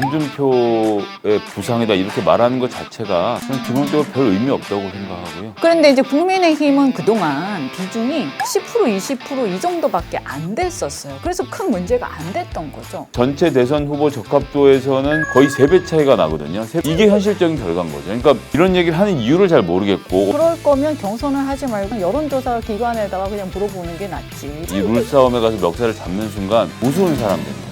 홍준표의 부상이다 이렇게 말하는 것 자체가 저는 기본적으로 별 의미 없다고 생각하고요. 그런데 이제 국민의힘은 그동안 비중이 10% 20% 이 정도밖에 안 됐었어요. 그래서 큰 문제가 안 됐던 거죠. 전체 대선 후보 적합도에서는 거의 3배 차이가 나거든요. 이게 현실적인 결과인 거죠. 그러니까 이런 얘기를 하는 이유를 잘 모르겠고 그럴 거면 경선을 하지 말고 여론조사 기관에다가 그냥 물어보는 게 낫지. 이 룰싸움에 가서 멱살을 잡는 순간 우스운 사람들입니다.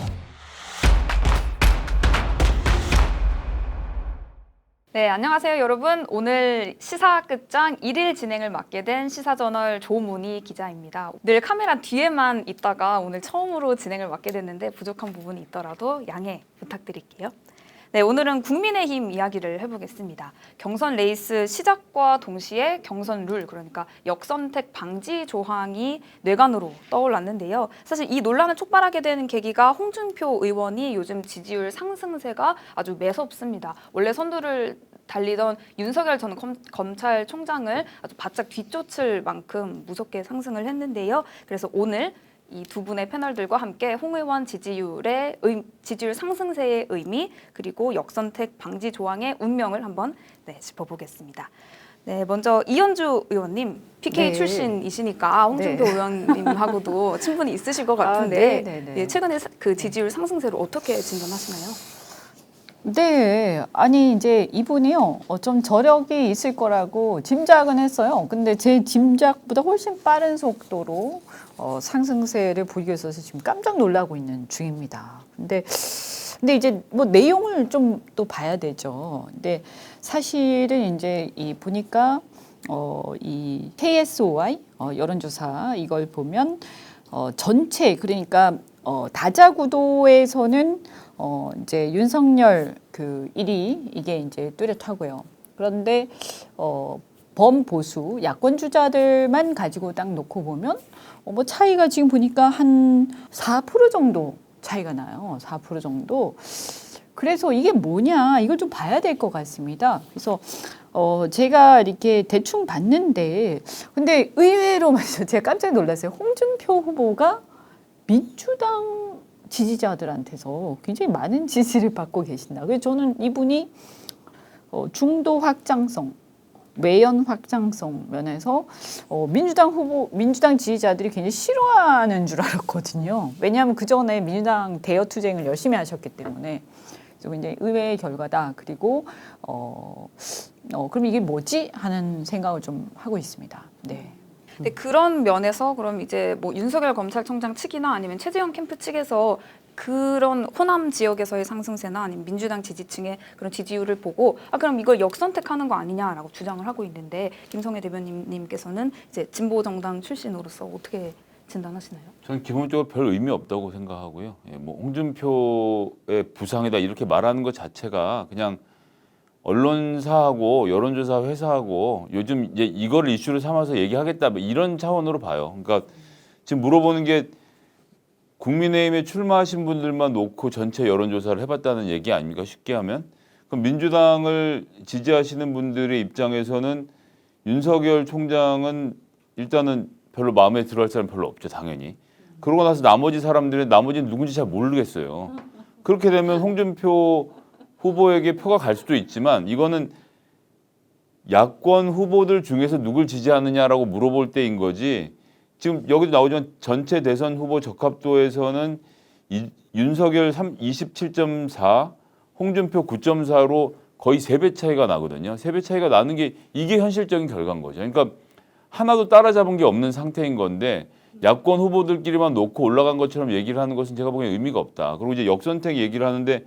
네, 안녕하세요, 여러분. 오늘 시사 끝장 1일 진행을 맡게 된 시사저널 조문희 기자입니다. 늘 카메라 뒤에만 있다가 오늘 처음으로 진행을 맡게 됐는데 부족한 부분이 있더라도 양해 부탁드릴게요. 네, 오늘은 국민의힘 이야기를 해보겠습니다. 경선 레이스 시작과 동시에 경선 룰, 그러니까 역선택 방지 조항이 뇌관으로 떠올랐는데요. 사실 이 논란을 촉발하게 되는 계기가 홍준표 의원이 요즘 지지율 상승세가 아주 매섭습니다. 원래 선두를 달리던 윤석열 전 검찰총장을 아주 바짝 뒤쫓을 만큼 무섭게 상승을 했는데요. 그래서 오늘 이 두 분의 패널들과 함께 홍 의원 지지율 상승세의 의미 그리고 역선택 방지 조항의 운명을 한번 짚어보겠습니다. 네, 먼저 이현주 의원님 PK 네. 출신이시니까 홍준표 의원님하고도 친분이 있으실 것 같은데 예, 최근에 그 지지율 상승세를 어떻게 진단하시나요? 네, 아니 이제 이분이요 좀 저력이 있을 거라고 짐작은 했어요. 근데 제 짐작보다 훨씬 빠른 속도로 상승세를 보이고 있어서 지금 깜짝 놀라고 있는 중입니다. 근데 이제 뭐 내용을 좀 또 봐야 되죠. 근데 사실은 이제 이 보니까 이 KSOI 여론조사 이걸 보면 전체 그러니까 다자구도에서는 이제 윤석열 그 1위 이게 이제 뚜렷하고요. 그런데 범보수 야권 주자들만 가지고 딱 놓고 보면 뭐 차이가 지금 보니까 한 4% 정도 차이가 나요. 4% 정도. 그래서 이게 뭐냐 이걸 좀 봐야 될 것 같습니다. 그래서 제가 이렇게 대충 봤는데 근데 의외로 말이죠. 제가 깜짝 놀랐어요. 홍준표 후보가 민주당 지지자들한테서 굉장히 많은 지지를 받고 계신다. 그래서 저는 이분이 중도 확장성, 외연 확장성 면에서 민주당 지지자들이 굉장히 싫어하는 줄 알았거든요. 왜냐하면 그 전에 민주당 대여 투쟁을 열심히 하셨기 때문에. 그래서 굉장히 의외의 결과다. 그리고 그럼 이게 뭐지 하는 생각을 좀 하고 있습니다. 네. 근데 그런 면에서 그럼 이제 뭐 윤석열 검찰총장 측이나 아니면 최재형 캠프 측에서 그런 호남 지역에서의 상승세나 아니면 민주당 지지층의 그런 지지율을 보고 그럼 이걸 역선택하는 거 아니냐라고 주장을 하고 있는데 김성애 대변인님께서는 이제 진보 정당 출신으로서 어떻게 진단하시나요? 저는 기본적으로 별 의미 없다고 생각하고요. 예, 뭐 홍준표의 부상이다 이렇게 말하는 것 자체가 그냥 언론사하고 여론조사 회사하고 요즘 이제 이걸 이슈로 삼아서 얘기하겠다 뭐 이런 차원으로 봐요. 그러니까 지금 물어보는 게 국민의힘에 출마하신 분들만 놓고 전체 여론조사를 해봤다는 얘기 아닙니까? 쉽게 하면. 그럼 민주당을 지지하시는 분들의 입장에서는 윤석열 총장은 일단은 별로 마음에 들어할 사람 별로 없죠, 당연히. 그러고 나서 나머지는 누군지 잘 모르겠어요. 그렇게 되면 홍준표 후보에게 표가 갈 수도 있지만 이거는 야권 후보들 중에서 누굴 지지하느냐라고 물어볼 때인 거지. 지금 여기도 나오지만 전체 대선 후보 적합도에서는 윤석열 27.4, 홍준표 9.4로 거의 3배 차이가 나거든요. 3배 차이가 나는 게 이게 현실적인 결과인 거죠. 그러니까 하나도 따라잡은 게 없는 상태인 건데 야권 후보들끼리만 놓고 올라간 것처럼 얘기를 하는 것은 제가 보기엔 의미가 없다. 그리고 이제 역선택 얘기를 하는데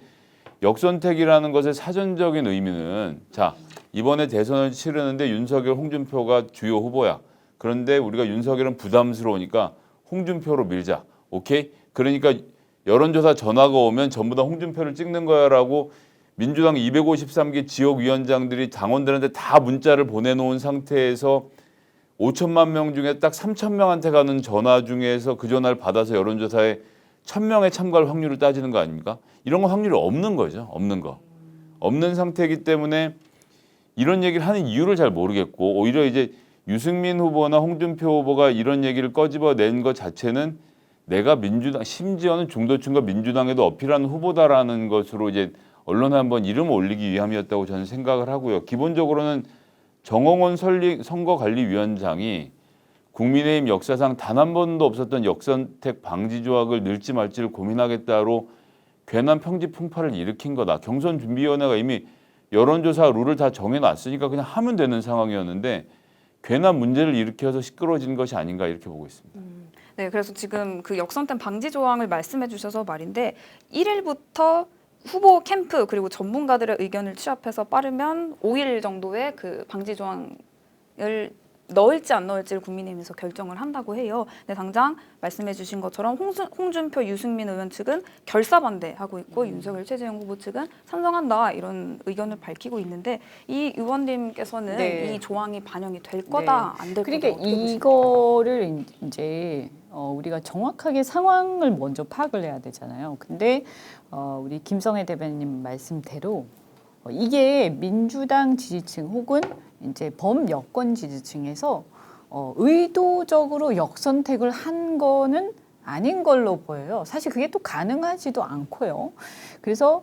역선택이라는 것의 사전적인 의미는 자 이번에 대선을 치르는데 윤석열, 홍준표가 주요 후보야. 그런데 우리가 윤석열은 부담스러우니까 홍준표로 밀자. 오케이? 그러니까 여론조사 전화가 오면 전부 다 홍준표를 찍는 거야라고 민주당 253개 지역위원장들이 당원들한테 다 문자를 보내놓은 상태에서 5천만 명 중에 딱 3천 명한테 가는 전화 중에서 그 전화를 받아서 여론조사에 1,000명의 참가할 확률을 따지는 거 아닙니까? 이런 건 확률이 없는 거죠. 없는 거. 없는 상태이기 때문에 이런 얘기를 하는 이유를 잘 모르겠고 오히려 이제 유승민 후보나 홍준표 후보가 이런 얘기를 꺼집어낸 것 자체는 내가 민주당 심지어는 중도층과 민주당에도 어필하는 후보다라는 것으로 이제 언론에 한번 이름을 올리기 위함이었다고 저는 생각을 하고요. 기본적으로는 정홍원 선거관리위원장이 국민의힘 역사상 단 한 번도 없었던 역선택 방지 조항을 넣을지 말지를 고민하겠다로 괜한 평지 풍파를 일으킨 거다. 경선준비위원회가 이미 여론조사 룰을 다 정해놨으니까 그냥 하면 되는 상황이었는데 괜한 문제를 일으켜서 시끄러워진 것이 아닌가 이렇게 보고 있습니다. 네, 그래서 지금 그 역선택 방지 조항을 말씀해 주셔서 말인데 1일부터 후보 캠프 그리고 전문가들의 의견을 취합해서 빠르면 5일 정도의 그 방지 조항을 넣을지 안 넣을지를 국민의힘에서 결정을 한다고 해요. 근데 당장 말씀해 주신 것처럼 홍준표, 유승민 의원 측은 결사 반대하고 있고 윤석열, 최재형 후보 측은 찬성한다 이런 의견을 밝히고 있는데 이 의원님께서는 네. 이 조항이 반영이 될 거다 안 될 거다 그러니까 어떻게 보십니까? 이거를 이제 우리가 정확하게 상황을 먼저 파악을 해야 되잖아요. 근데 우리 김성애 대변인 말씀대로 이게 민주당 지지층 혹은 이제 범여권 지지층에서 의도적으로 역선택을 한 거는 아닌 걸로 보여요. 사실 그게 또 가능하지도 않고요. 그래서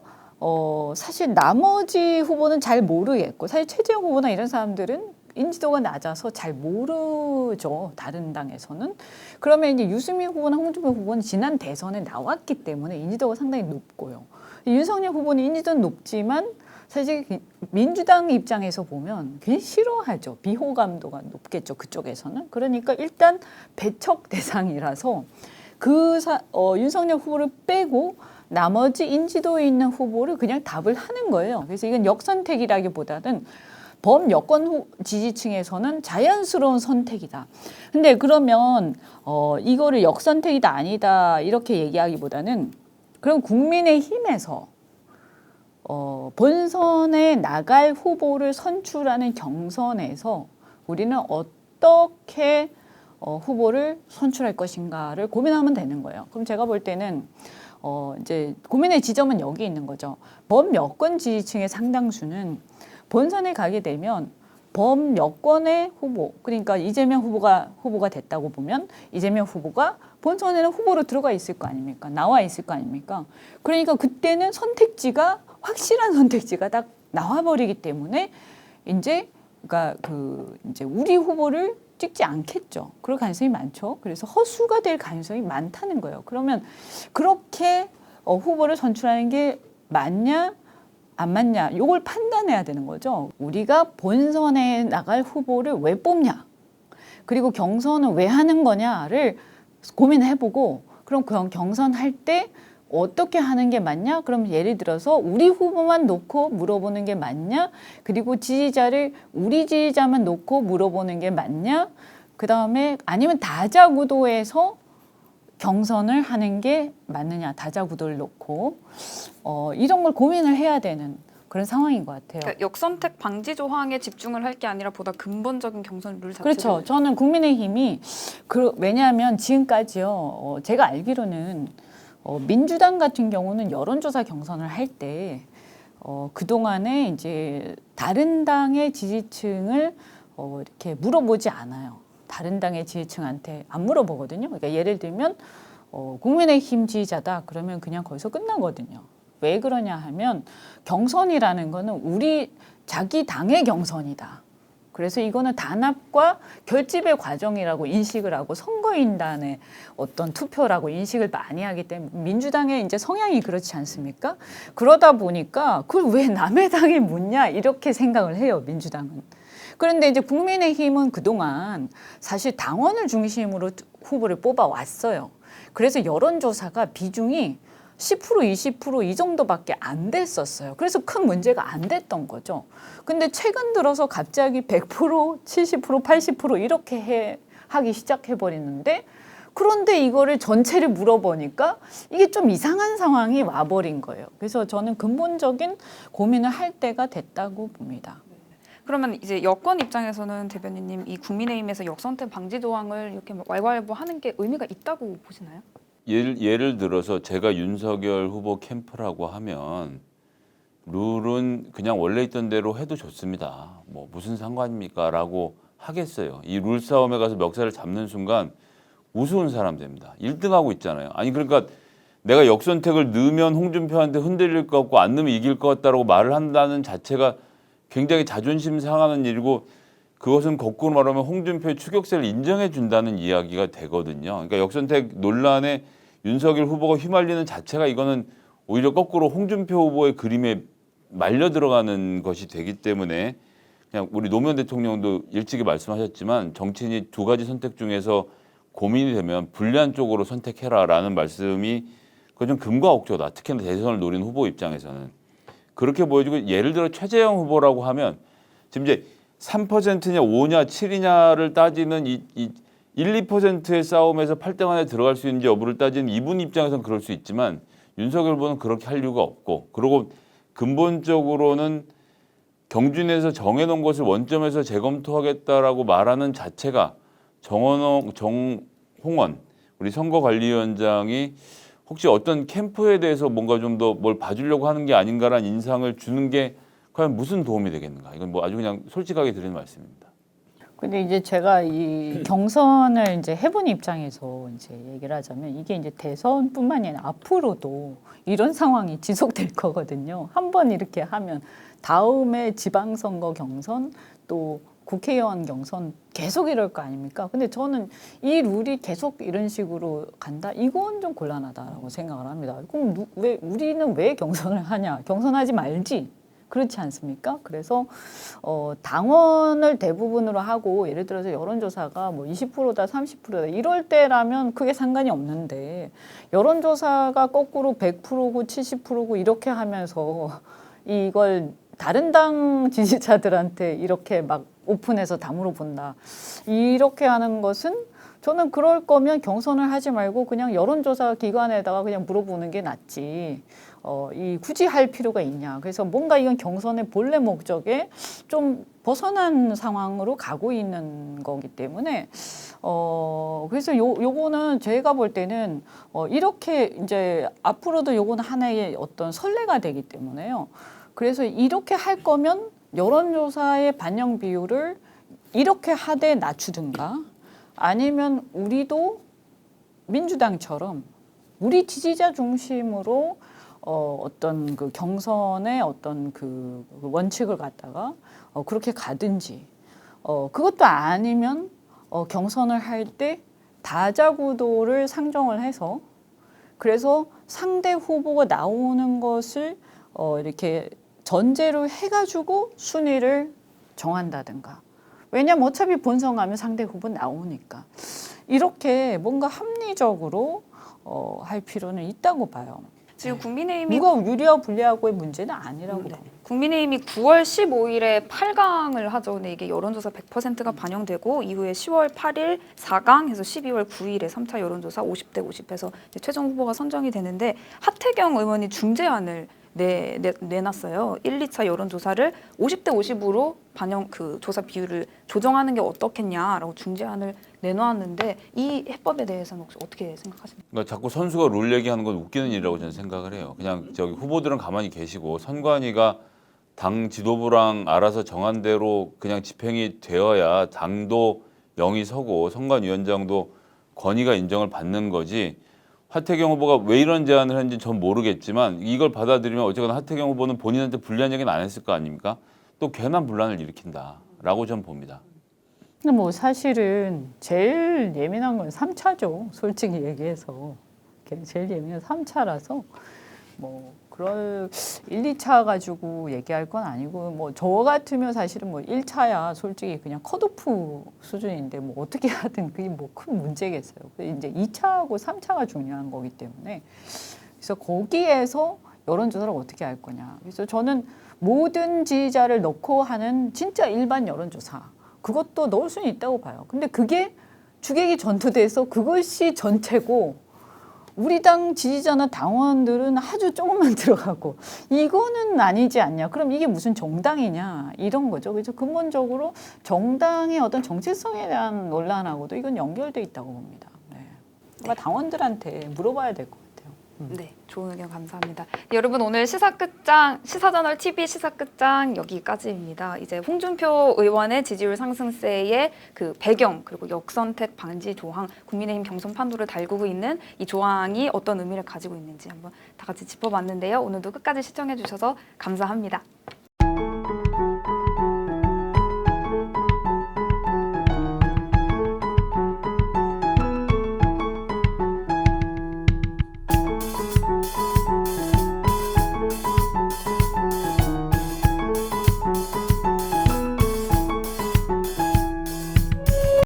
사실 나머지 후보는 잘 모르겠고 사실 최재형 후보나 이런 사람들은 인지도가 낮아서 잘 모르죠. 다른 당에서는. 그러면 이제 유승민 후보나 홍준표 후보는 지난 대선에 나왔기 때문에 인지도가 상당히 높고요. 윤석열 후보는 인지도는 높지만 사실 민주당 입장에서 보면 굉장히 싫어하죠. 비호감도가 높겠죠. 그쪽에서는. 그러니까 일단 배척 대상이라서 윤석열 후보를 빼고 나머지 인지도 있는 후보를 그냥 답을 하는 거예요. 그래서 이건 역선택이라기보다는 범여권 지지층에서는 자연스러운 선택이다. 근데 그러면 이거를 역선택이다 아니다 이렇게 얘기하기보다는 그럼 국민의힘에서 본선에 나갈 후보를 선출하는 경선에서 우리는 어떻게 후보를 선출할 것인가를 고민하면 되는 거예요. 그럼 제가 볼 때는 이제 고민의 지점은 여기 있는 거죠. 범여권 지지층의 상당수는 본선에 가게 되면 범여권의 후보, 그러니까 이재명 후보가 됐다고 보면 이재명 후보가 본선에는 후보로 들어가 있을 거 아닙니까? 나와 있을 거 아닙니까? 그러니까 그때는 확실한 선택지가 딱 나와버리기 때문에 이제 이제 우리 후보를 찍지 않겠죠. 그럴 가능성이 많죠. 그래서 허수가 될 가능성이 많다는 거예요. 그러면 그렇게 후보를 선출하는 게 맞냐? 안 맞냐? 이걸 판단해야 되는 거죠. 우리가 본선에 나갈 후보를 왜 뽑냐? 그리고 경선은 왜 하는 거냐를 고민해보고 그럼 그 경선할 때 어떻게 하는 게 맞냐? 그럼 예를 들어서 우리 후보만 놓고 물어보는 게 맞냐? 그리고 우리 지지자만 놓고 물어보는 게 맞냐? 그 다음에 아니면 다자구도에서 경선을 하는 게 맞느냐? 다자구도를 놓고 이런 걸 고민을 해야 되는 그런 상황인 것 같아요. 그러니까 역선택 방지 조항에 집중을 할 게 아니라 보다 근본적인 경선 룰 자체를 그렇죠. 저는 국민의힘이 왜냐하면 지금까지요. 제가 알기로는 민주당 같은 경우는 여론조사 경선을 할 때 그동안에 이제 다른 당의 지지층을 이렇게 물어보지 않아요. 다른 당의 지지층한테 안 물어보거든요. 그러니까 예를 들면 국민의힘 지지자다 그러면 그냥 거기서 끝나거든요. 왜 그러냐 하면 경선이라는 거는 자기 당의 경선이다. 그래서 이거는 단합과 결집의 과정이라고 인식을 하고 선거인단의 어떤 투표라고 인식을 많이 하기 때문에 민주당의 이제 성향이 그렇지 않습니까? 그러다 보니까 그걸 왜 남의 당에 묻냐 이렇게 생각을 해요, 민주당은. 그런데 이제 국민의힘은 그동안 사실 당원을 중심으로 후보를 뽑아왔어요. 그래서 여론조사가 비중이 10%, 20% 이 정도밖에 안 됐었어요. 그래서 큰 문제가 안 됐던 거죠. 근데 최근 들어서 갑자기 100%, 70%, 80% 이렇게 하기 시작해버리는데 그런데 이거를 전체를 물어보니까 이게 좀 이상한 상황이 와버린 거예요. 그래서 저는 근본적인 고민을 할 때가 됐다고 봅니다. 그러면 이제 여권 입장에서는 대변인님 이 국민의힘에서 역선택 방지 조항을 이렇게 왈가왈부하는 게 의미가 있다고 보시나요? 예를 들어서 제가 윤석열 후보 캠프라고 하면 룰은 그냥 원래 있던 대로 해도 좋습니다. 뭐 무슨 상관입니까? 라고 하겠어요. 이 룰 싸움에 가서 멱살을 잡는 순간 우스운 사람 됩니다. 1등하고 있잖아요. 아니 그러니까 내가 역선택을 넣으면 홍준표한테 흔들릴 것 같고 안 넣으면 이길 것 같다라고 말을 한다는 자체가 굉장히 자존심 상하는 일이고 그것은 거꾸로 말하면 홍준표의 추격세를 인정해 준다는 이야기가 되거든요. 그러니까 역선택 논란에 윤석열 후보가 휘말리는 자체가 이거는 오히려 거꾸로 홍준표 후보의 그림에 말려 들어가는 것이 되기 때문에 그냥 우리 노무현 대통령도 일찍이 말씀하셨지만 정치인이 두 가지 선택 중에서 고민이 되면 불리한 쪽으로 선택해라라는 말씀이 그건 좀 금과 억조다. 특히나 대선을 노린 후보 입장에서는 그렇게 보여지고 예를 들어 최재형 후보라고 하면 지금 이제 3%냐 5냐 7이냐를 따지는 이 1, 2%의 싸움에서 8등 안에 들어갈 수 있는지 여부를 따지는 이분 입장에서는 그럴 수 있지만 윤석열 후보는 그렇게 할 이유가 없고 그리고 근본적으로는 경준에서 정해놓은 것을 원점에서 재검토하겠다라고 말하는 자체가 정홍원 우리 선거관리위원장이 혹시 어떤 캠프에 대해서 뭔가 좀 더 뭘 봐주려고 하는 게 아닌가라는 인상을 주는 게 과연 무슨 도움이 되겠는가? 이건 뭐 아주 그냥 솔직하게 드리는 말씀입니다. 근데 이제 제가 이 경선을 이제 해본 입장에서 이제 얘기를 하자면 이게 이제 대선뿐만이 아니라 앞으로도 이런 상황이 지속될 거거든요. 한번 이렇게 하면 다음에 지방선거 경선 또 국회의원 경선 계속 이럴 거 아닙니까? 근데 저는 이 룰이 계속 이런 식으로 간다? 이건 좀 곤란하다라고 생각을 합니다. 그럼 왜 우리는 왜 경선을 하냐? 경선하지 말지. 그렇지 않습니까? 그래서 당원을 대부분으로 하고 예를 들어서 여론조사가 뭐 20%다 30%다 이럴 때라면 크게 상관이 없는데 여론조사가 거꾸로 100%고 70%고 이렇게 하면서 이걸 다른 당 지지자들한테 이렇게 막 오픈해서 다 물어본다. 이렇게 하는 것은 저는 그럴 거면 경선을 하지 말고 그냥 여론조사 기관에다가 그냥 물어보는 게 낫지. 이 굳이 할 필요가 있냐. 그래서 뭔가 이건 경선의 본래 목적에 좀 벗어난 상황으로 가고 있는 거기 때문에 그래서 요거는 제가 볼 때는 이렇게 이제 앞으로도 요거는 하나의 어떤 선례가 되기 때문에요. 그래서 이렇게 할 거면 여론조사의 반영 비율을 이렇게 하되 낮추든가 아니면 우리도 민주당처럼 우리 지지자 중심으로 어떤 그 경선의 어떤 그 원칙을 갖다가 그렇게 가든지 그것도 아니면 경선을 할 때 다자구도를 상정을 해서 그래서 상대 후보가 나오는 것을 이렇게 전제로 해가지고 순위를 정한다든가. 왜냐면 어차피 본선가면 상대 후보 나오니까. 이렇게 뭔가 합리적으로 할 필요는 있다고 봐요. 지금 국민의힘이 누가 유리하고 불리하고의 문제는 아니라고 네. 봐요. 국민의힘이 9월 15일에 8강을 하죠. 근데 이게 여론조사 100%가 반영되고 이후에 10월 8일 4강 해서 12월 9일에 3차 여론조사 50대 50해서 최종 후보가 선정이 되는데 하태경 의원이 중재안을 내놨어요. 1, 2차 여론조사를 50대 50으로 반영 그 조사 비율을 조정하는 게 어떻겠냐라고 중재안을 내놓았는데 이 해법에 대해서는 혹시 어떻게 생각하십니까? 그러니까 자꾸 선수가 룰 얘기하는 건 웃기는 일이라고 저는 생각을 해요. 그냥 저기 후보들은 가만히 계시고 선관위가 당 지도부랑 알아서 정한 대로 그냥 집행이 되어야 당도 영이 서고 선관위원장도 권위가 인정을 받는 거지. 하태경 후보가 왜 이런 제안을 했는지 전 모르겠지만 이걸 받아들이면 어쨌거나 하태경 후보는 본인한테 불리한 얘기는 안 했을 거 아닙니까? 또 괜한 분란을 일으킨다라고 저는 봅니다. 근데 뭐 사실은 제일 예민한 건 3차죠. 솔직히 얘기해서. 제일 예민한 3차라서 뭐 그럴 1, 2차 가지고 얘기할 건 아니고 뭐 저 같으면 사실은 뭐 1차야 솔직히 그냥 컷오프 수준인데 뭐 어떻게 하든 그게 뭐 큰 문제겠어요. 이제 2차하고 3차가 중요한 거기 때문에 그래서 거기에서 여론조사를 어떻게 할 거냐. 그래서 저는 모든 지지자를 넣고 하는 진짜 일반 여론조사 그것도 넣을 수는 있다고 봐요. 근데 그게 주객이 전투돼서 그것이 전체고 우리 당 지지자나 당원들은 아주 조금만 들어가고 이거는 아니지 않냐. 그럼 이게 무슨 정당이냐 이런 거죠. 그래서 근본적으로 정당의 어떤 정체성에 대한 논란하고도 이건 연결돼 있다고 봅니다. 네. 아마 당원들한테 물어봐야 될 것 같아요. 네, 좋은 의견 감사합니다. 여러분 오늘 시사끝장 시사저널 TV 시사끝장 여기까지입니다. 이제 홍준표 의원의 지지율 상승세의 그 배경 그리고 역선택 방지 조항, 국민의힘 경선 판도를 달구고 있는 이 조항이 어떤 의미를 가지고 있는지 한번 다 같이 짚어봤는데요. 오늘도 끝까지 시청해 주셔서 감사합니다.